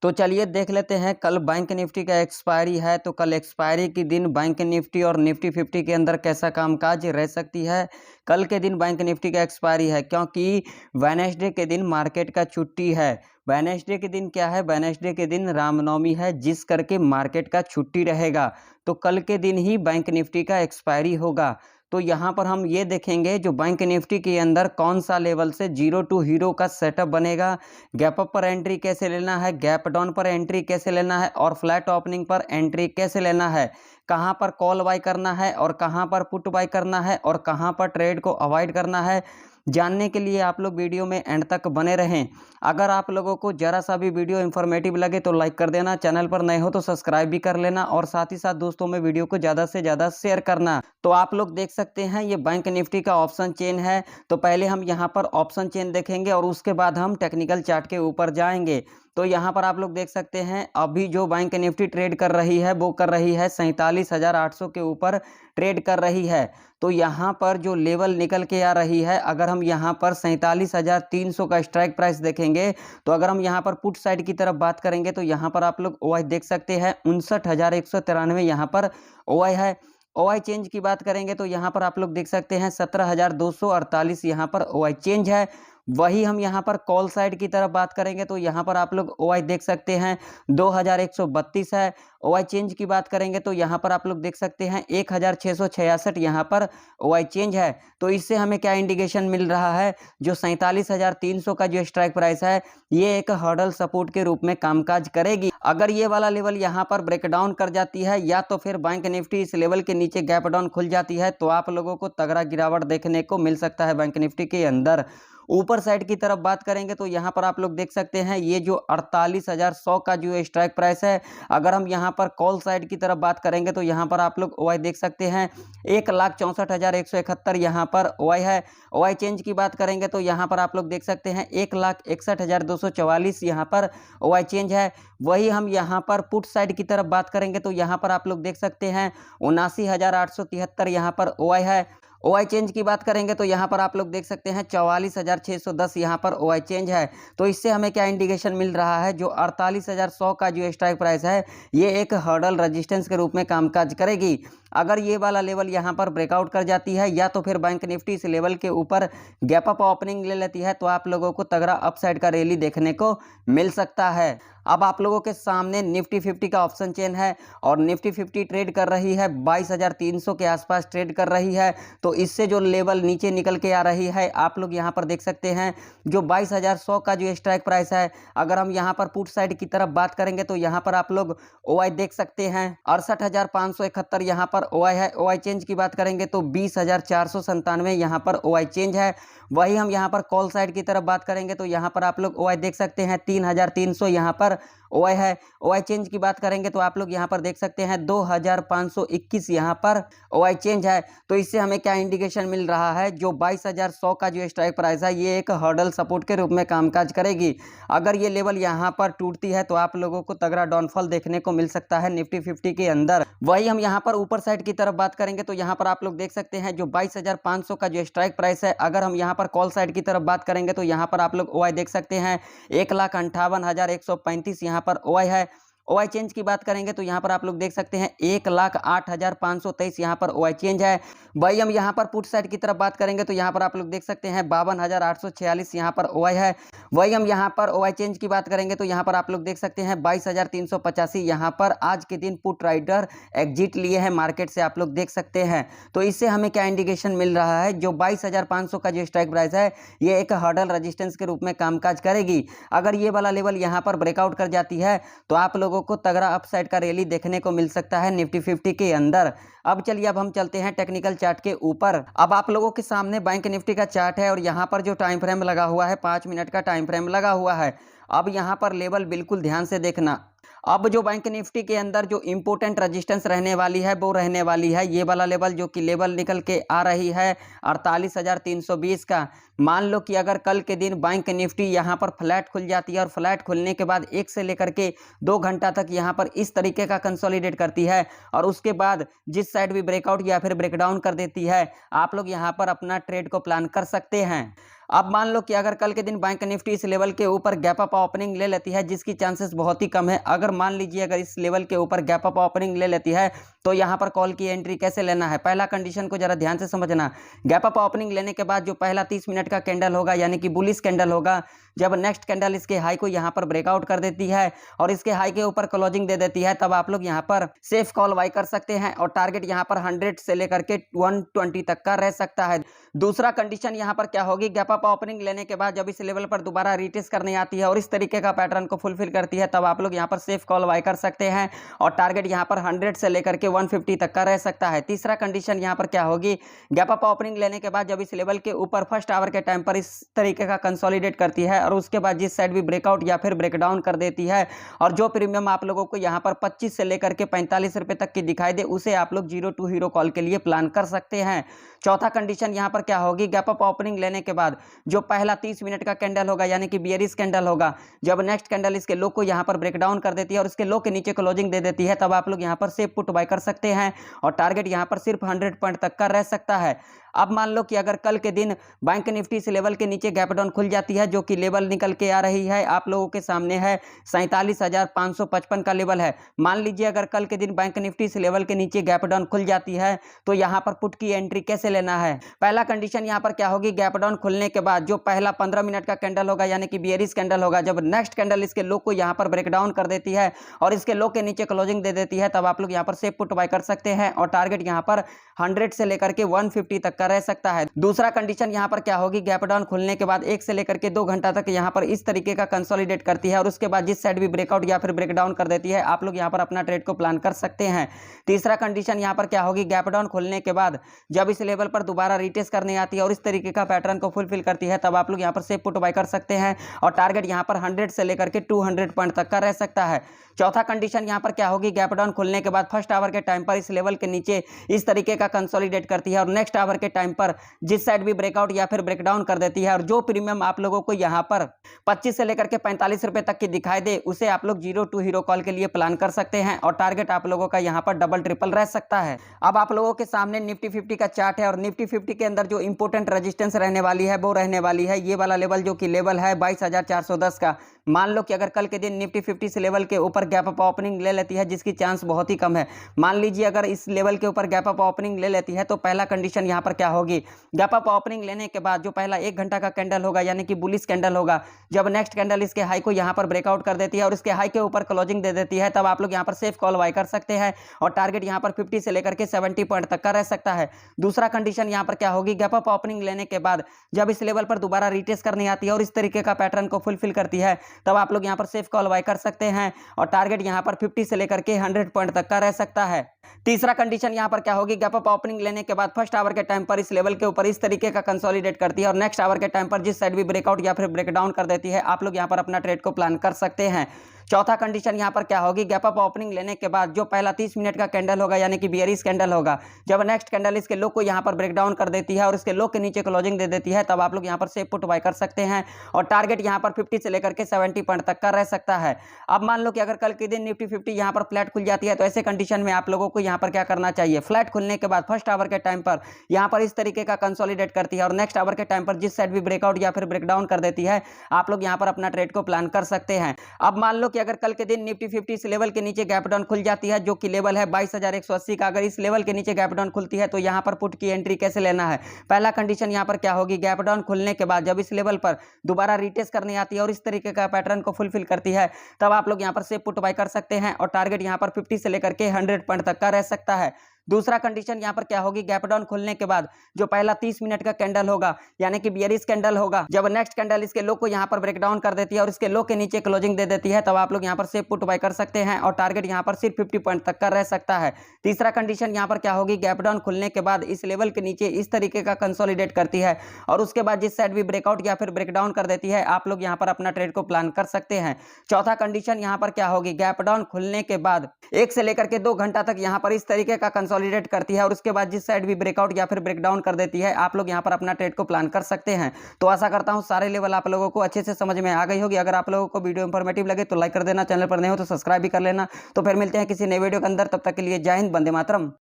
तो चलिए देख लेते हैं कल बैंक निफ्टी का एक्सपायरी है, तो कल एक्सपायरी के दिन बैंक निफ्टी और निफ्टी 50 के अंदर कैसा कामकाज रह सकती है। कल के दिन बैंक निफ्टी का एक्सपायरी है क्योंकि वेडनेसडे के दिन मार्केट का छुट्टी है। वेडनेसडे के दिन क्या है, वेडनेसडे के दिन रामनवमी है, जिस करके मार्केट का छुट्टी रहेगा। तो कल के दिन ही बैंक निफ्टी का एक्सपायरी होगा। तो यहाँ पर हम ये देखेंगे जो बैंक निफ्टी के अंदर कौन सा लेवल से जीरो टू हीरो का सेटअप बनेगा, गैप अप पर एंट्री कैसे लेना है, गैप डाउन पर एंट्री कैसे लेना है और फ्लैट ओपनिंग पर एंट्री कैसे लेना है, कहाँ पर कॉल बाय करना है और कहाँ पर पुट बाय करना है और कहाँ पर ट्रेड को अवॉइड करना है। जानने के लिए आप लोग वीडियो में एंड तक बने रहें। अगर आप लोगों को जरा सा भी वीडियो इन्फॉर्मेटिव लगे तो लाइक कर देना, चैनल पर नए हो तो सब्सक्राइब भी कर लेना और साथ ही साथ दोस्तों में वीडियो को ज़्यादा से ज़्यादा शेयर करना। तो आप लोग देख सकते हैं ये बैंक निफ्टी का ऑप्शन चेन है। तो पहले हम यहाँ पर ऑप्शन चेन देखेंगे और उसके बाद हम टेक्निकल चार्ट के ऊपर जाएंगे। तो यहाँ पर आप लोग देख सकते हैं अभी जो बैंक निफ्टी ट्रेड कर रही है वो कर रही है 47,800 के ऊपर ट्रेड कर रही है। तो यहाँ पर जो लेवल निकल के आ रही है, अगर हम यहाँ पर 47,300 का स्ट्राइक प्राइस देखेंगे, तो अगर हम यहाँ पर पुट साइड की तरफ बात करेंगे तो यहाँ पर आप लोग ओआई देख सकते हैं 59,193 यहाँ पर ओआई है। ओआई चेंज की बात करेंगे तो यहाँ पर आप लोग देख सकते हैं 17,248 यहाँ पर ओआई चेंज है। वही हम यहाँ पर कॉल साइड की तरफ बात करेंगे तो यहाँ पर आप लोग ओआई देख सकते हैं 2,132 है। ओआई चेंज की बात करेंगे तो यहाँ पर आप लोग देख सकते हैं 1,666 यहाँ पर ओआई चेंज है। तो इससे हमें क्या इंडिकेशन मिल रहा है, जो 47,300 का जो स्ट्राइक प्राइस है ये एक हर्डल सपोर्ट के रूप में कामकाज करेगी। अगर ये वाला लेवल यहाँ पर ब्रेकडाउन कर जाती है या तो फिर बैंक निफ्टी इस लेवल के नीचे गैप डाउन खुल जाती है तो आप लोगों को तगड़ा गिरावट देखने को मिल सकता है बैंक निफ्टी के अंदर। ऊपर साइड की तरफ बात करेंगे तो यहाँ पर आप लोग देख सकते हैं ये जो 48,100 का जो स्ट्राइक प्राइस है, अगर हम यहाँ पर कॉल साइड की तरफ बात करेंगे तो यहाँ पर आप लोग ओआई देख सकते हैं 1,64,171 यहाँ पर ओआई है। ओआई चेंज की बात करेंगे तो यहाँ पर आप लोग देख सकते हैं 1,61,244 यहाँ पर ओआई चेंज है। वही हम यहाँ पर पुट साइड की तरफ बात करेंगे तो यहाँ पर आप लोग देख सकते हैं 79,873 यहाँ पर ओआई है। ओआई चेंज की बात करेंगे तो यहाँ पर आप लोग देख सकते हैं 44,610 यहाँ पर ओआई चेंज है। तो इससे हमें क्या इंडिकेशन मिल रहा है, जो 48,100 का जो स्ट्राइक प्राइस है ये एक हर्डल रेजिस्टेंस के रूप में कामकाज करेगी। अगर ये वाला लेवल यहाँ पर ब्रेकआउट कर जाती है या तो फिर बैंक निफ्टी इस लेवल के ऊपर गैप अप ओपनिंग ले लेती है तो आप लोगों को तगड़ा अपसाइड का रैली देखने को मिल सकता है। अब आप लोगों के सामने निफ्टी 50 का ऑप्शन चेन है और निफ्टी 50 ट्रेड कर रही है 22,300 के आसपास ट्रेड कर रही है। तो इससे जो लेवल नीचे निकल के आ रही है आप लोग यहाँ पर देख सकते हैं जो 22,100 का जो स्ट्राइक प्राइस है। अगर हम यहाँ पर पुट साइड की तरफ बात करेंगे तो यहाँ पर आप लोग ओआई देख सकते हैं 68,571 यहाँ पर ओआई है। ओआई चेंज की बात करेंगे तो 20,497 यहाँ पर ओआई चेंज है। वही हम यहाँ पर कॉल साइड की तरफ बात करेंगे तो यहाँ पर आप लोग ओआई देख सकते हैं 3,300 यहाँ पर ओआई है। ओआई चेंज की बात करेंगे तो आप लोग यहाँ पर देख सकते हैं 2,521 यहाँ पर ओआई चेंज है। तो इससे हमें क्या इंडिकेशन मिल रहा है, जो 22,100 का जो स्ट्राइक प्राइस है ये एक हर्डल सपोर्ट के रूप में कामकाज करेगी। अगर ये लेवल यहाँ पर टूटती है तो आप लोगों को तगड़ा डाउनफॉल देखने को मिल सकता है निफ्टी 50 के अंदर। वही हम यहाँ पर ऊपर साइड की तरफ बात करेंगे तो यहाँ पर आप लोग देख सकते हैं जो 22,500 का जो स्ट्राइक प्राइस है। अगर हम यहाँ पर कॉल साइड की तरफ बात करेंगे तो यहाँ पर आप लोग ओआई देख सकते हैं 1,58,135 यहाँ पर ओआई है। ओआई चेंज की बात करेंगे तो यहाँ पर आप लोग देख सकते हैं 1,08,523 यहाँ पर ओआई चेंज है। वही हम यहाँ पर पुट साइड की तरफ बात करेंगे तो यहाँ पर आप लोग देख सकते हैं 52,846 यहाँ पर ओआई है। वही हम यहाँ पर ओआई चेंज की बात करेंगे तो यहाँ पर आप लोग देख सकते हैं 22,385 यहाँ पर आज के दिन पुट राइडर एग्जिट लिए हैं मार्केट से, आप लोग देख सकते हैं। तो इससे हमें क्या इंडिकेशन मिल रहा है, जो 22,500 का जो स्ट्राइक प्राइस है ये एक हर्डल रेजिस्टेंस के रूप में कामकाज करेगी। अगर ये वाला लेवल यहाँ पर ब्रेकआउट कर जाती है तो आप लोगों को तगड़ा अपसाइड का रैली देखने को मिल सकता है निफ्टी 50 के अंदर। अब चलिए अब हम चलते हैं टेक्निकल चार्ट के ऊपर। अब आप लोगों के सामने बैंक निफ्टी का चार्ट है और यहाँ पर जो टाइम फ्रेम लगा हुआ है 5 मिनट का टाइम फ्रेम लगा हुआ है। अब यहाँ पर लेवल बिल्कुल ध्यान से देखना। अब जो बैंक निफ्टी के अंदर जो इंपॉर्टेंट रेजिस्टेंस रहने वाली है वो रहने वाली है ये वाला लेवल, जो कि लेवल निकल के आ रही है 48,320 का। मान लो कि अगर कल के दिन बैंक निफ्टी यहाँ पर फ्लैट खुल जाती है और फ्लैट खुलने के बाद 1 से लेकर के 2 घंटा तक यहाँ पर इस तरीके का कंसोलिडेट करती है और उसके बाद जिस साइड भी ब्रेकआउट या फिर ब्रेकडाउन कर देती है, आप लोग यहाँ पर अपना ट्रेड को प्लान कर सकते हैं। अब मान लो कि अगर कल के दिन बैंक निफ्टी इस लेवल के ऊपर गैप अप ओपनिंग ले लेती है, जिसकी चांसेस बहुत ही कम है। अगर मान लीजिए अगर इस लेवल के ऊपर गैप अप ओपनिंग ले लेती है तो यहाँ पर कॉल की एंट्री कैसे लेना है। पहला कंडीशन को जरा ध्यान से समझना। गैप अप ओपनिंग लेने के बाद जो पहला 30 मिनट का कैंडल होगा यानी कि बुलिश कैंडल होगा, जब नेक्स्ट कैंडल इसके हाई को यहाँ पर ब्रेकआउट कर देती है और इसके हाई के ऊपर क्लोजिंग दे देती है, तब आप लोग यहाँ पर सेफ कॉल बाय कर सकते हैं और टारगेट यहाँ पर 100 से लेकर के 120 तक का रह सकता है। दूसरा कंडीशन यहाँ पर क्या होगी, गैप अप ओपनिंग लेने के बाद जब इस लेवल पर दोबारा रीटेस्ट करने आती है और इस तरीके का पैटर्न को फुलफिल करती है, तब आप लोग यहाँ पर सेफ कॉल बाय कर सकते हैं और टारगेट यहाँ पर 100 से लेकर के 150 तक का रह सकता है। तीसरा कंडीशन यहाँ पर क्या होगी, गैप अप ओपनिंग लेने के बाद जब इस लेवल के ऊपर फर्स्ट आवर के टाइम पर इस तरीके का कंसोलिडेट करती है और उसके बाद जिस साइड भी ब्रेकआउट या फिर ब्रेकडाउन कर देती है और जो प्रीमियम आप लोगों को यहाँ पर 25 से लेकर के 45 रुपए तक की दिखाई दे, उसे आप लोग 0 हीरो कॉल के लिए प्लान कर सकते हैं। चौथा कंडीशन यहाँ पर क्या होगी, गैप अप ओपनिंग लेने के बाद जो पहला 30 मिनट का कैंडल होगा यानी कि बियरिश कैंडल होगा, जब नेक्स्ट कैंडल इसके लो को यहाँ पर ब्रेकडाउन कर देती है और इसके लो के नीचे क्लोजिंग दे देती है, तब आप लोग यहाँ पर सेफ पुट बाय कर सकते हैं और टारगेट यहाँ पर सिर्फ 100 पॉइंट तक का रह सकता है। अब मान लो कि अगर कल के दिन बैंक निफ्टी इस लेवल के नीचे गैप डाउन खुल जाती है, जो कि लेवल निकल के आ रही है आप लोगों के सामने है 47,555 का लेवल है। मान लीजिए अगर कल के दिन बैंक निफ्टी इस लेवल के नीचे गैप डाउन खुल जाती है तो यहाँ पर पुट की एंट्री कैसे लेना है। पहला कंडीशन यहाँ पर क्या होगी, गैप डाउन खुलने के बाद जो पहला 15 मिनट का कैंडल होगा यानी कि बियरिश कैंडल होगा, जब नेक्स्ट कैंडल इसके लो को यहाँ पर ब्रेकडाउन कर देती है और इसके लो के नीचे क्लोजिंग दे देती है, तब आप लोग यहाँ पर सेफ पुट बाय कर सकते हैं और टारगेट यहाँ पर 100 से लेकर के 150 तक का रह सकता है। दूसरा कंडीशन यहाँ पर क्या होगी, गैप डाउन खुलने के बाद 1 से लेकर के 2 घंटा तक यहाँ पर इस तरीके का कंसोलिडेट करती है और उसके बाद जिस साइड भी ब्रेकआउट या फिर ब्रेकडाउन कर देती है, आप लोग यहाँ पर अपना ट्रेड को प्लान कर सकते हैं। तीसरा कंडीशन यहाँ पर क्या होगी, गैप डाउन खुलने के बाद जब इस लेवल पर दोबारा रीटेस्ट करने आती है और इस तरीके का पैटर्न को फुलफिल करती है, तब आप लोग यहाँ पर सेफ पुट बाय कर सकते हैं और टारगेट यहाँ पर 100 से लेकर के 200 पॉइंट तक का रह सकता है। चौथा कंडीशन यहाँ पर क्या होगी, गैप डाउन खुलने के बाद फर्स्ट आवर के टाइम पर इस लेवल के नीचे इस तरीके का कंसोलिडेट करती है और नेक्स्ट आवर के टाइम पर जिस साइड भी ब्रेकआउट या फिर ब्रेकडाउन कर देती है और जो प्रीमियम आप लोगों को यहाँ पर 25 से लेकर के 45 रुपए तक की दिखाई दे, उसे आप लोग 0 हीरो कॉल के लिए प्लान कर सकते हैं और टारगेट आप लोगों का यहाँ पर डबल ट्रिपल रह सकता है। अब आप लोगों के सामने निफ्टी 50 का चार्ट है और निफ्टी 50 के अंदर जो इंपोर्टेंट रेजिस्टेंस रहने वाली है वो रहने वाली है ये वाला लेवल, जो कि लेवल है 22,410 का। मान लो कि अगर कल के दिन निफ्टी 50 से लेवल के ऊपर गैप अप ओपनिंग ले लेती है, जिसकी चांस बहुत ही कम है। मान लीजिए अगर इस लेवल के ऊपर गैप अप ओपनिंग ले लेती है तो पहला कंडीशन यहाँ पर क्या होगी, गैप अप ओपनिंग लेने के बाद जो पहला 1 घंटा का कैंडल होगा यानी कि बुलिश कैंडल होगा, जब नेक्स्ट कैंडल इसके हाई को यहाँ पर ब्रेकआउट कर देती है और इसके हाई के ऊपर क्लोजिंग दे देती है, तब आप लोग यहाँ पर सेफ कॉल बाय कर सकते हैं और टारगेट यहाँ पर 50 से लेकर के 70 पॉइंट तक का रह सकता है। दूसरा कंडीशन यहाँ पर क्या होगी, गैप अप ओपनिंग लेने के बाद जब इस लेवल पर दोबारा रीटेस्ट करने आती है और इस तरीके का पैटर्न को फुलफिल करती है, तब आप लोग यहाँ पर सेफ कॉल बाय कर सकते हैं और टारगेट यहाँ पर 50 से लेकर के 100 पॉइंट तक का रह सकता है। तीसरा कंडीशन यहाँ पर क्या होगी, गैप अप ओपनिंग लेने के बाद फर्स्ट आवर के टाइम पर इस लेवल के ऊपर इस तरीके का कंसोलिडेट करती है और नेक्स्ट आवर के टाइम पर जिस साइड भी ब्रेकआउट या फिर ब्रेकडाउन कर देती है, आप लोग यहाँ पर अपना ट्रेड को प्लान कर सकते हैं। चौथा कंडीशन यहाँ पर क्या होगी, गैप अप ओपनिंग लेने के बाद जो पहला 30 मिनट का कैंडल होगा यानी कि बियरिश कैंडल होगा, जब नेक्स्ट कैंडल इसके लो को यहाँ पर ब्रेकडाउन कर देती है और इसके लो के नीचे क्लोजिंग दे देती है, तब आप लोग यहाँ पर सेफ पुट बाय कर सकते हैं और टारगेट यहाँ पर 50 से लेकर के 70 पॉइंट तक का रह सकता है। अब मान लो कि अगर कल के दिन निफ्टी 50 यहाँ पर फ्लैट खुल जाती है तो ऐसे कंडीशन में आप लोगों को यहाँ पर क्या करना चाहिए, फ्लैट खुलने के बाद फर्स्ट आवर के टाइम पर यहाँ पर इस तरीके का कंसोलिडेट करती है और नेक्स्ट आवर के टाइम पर जिस साइड भी ब्रेकआउट या फिर ब्रेकडाउन कर देती है, आप लोग यहाँ पर अपना ट्रेड को प्लान कर सकते हैं। अब मान लो कि अगर कल के दिन निफ्टी 50 इस लेवल के नीचे गैप डाउन खुल जाती है, जो कि लेवल है 22,180 का, अगर इस लेवल के नीचे गैप डाउन खुलती है तो यहाँ पर पुट की एंट्री कैसे लेना है। पहला कंडीशन यहाँ पर क्या होगी, गैप डाउन खुलने के बाद जब इस लेवल पर दोबारा रीटेस्ट करने आती है और इस तरीके का पैटर्न को फुलफिल करती है, तब आप लोग यहाँ पर से पुट बाय कर सकते हैं और टारगेट यहाँ पर 50 से लेकर के 100 पॉइंट तक का रह सकता है। दूसरा कंडीशन यहाँ पर क्या होगी, गैप डाउन खुलने के बाद जो पहला 30 मिनट का कैंडल होगा यानी कि बियरिश कैंडल होगा, जब नेक्स्ट कैंडल इसके लो को यहाँ पर ब्रेकडाउन कर देती है और इसके लो के नीचे क्लोजिंग दे देती है, तब आप लोग यहाँ पर सेफ पुट बाय कर सकते हैं और टारगेट यहाँ पर सिर्फ 50 पॉइंट तक का रह सकता है। तीसरा कंडीशन यहाँ पर क्या होगी, गैप डाउन खुलने के बाद इस लेवल के नीचे इस तरीके का कंसोलिडेट करती है और उसके बाद जिस साइड भी ब्रेकआउट या फिर ब्रेकडाउन कर देती है, आप लोग यहाँ पर अपना ट्रेड को प्लान कर सकते हैं। चौथा कंडीशन यहाँ पर क्या होगी, गैप डाउन खुलने के बाद 1 से लेकर के 2 घंटा तक यहाँ पर इस तरीके का कंसोलिडेट करती है और उसके बाद जिस साइड भी ब्रेकआउट या फिर ब्रेकडाउन कर देती है, आप लोग यहाँ पर अपना ट्रेड को प्लान कर सकते हैं। तो आशा करता हूँ सारे लेवल आप लोगों को अच्छे से समझ में आ गई होगी। अगर आप लोगों को वीडियो इंफॉर्मेटिव लगे तो लाइक कर देना, चैनल पर नए हो तो सब्सक्राइब भी कर लेना। तो फिर मिलते हैं किसी नए वीडियो के अंदर, तब तक के लिए जय हिंद, वंदे मातरम।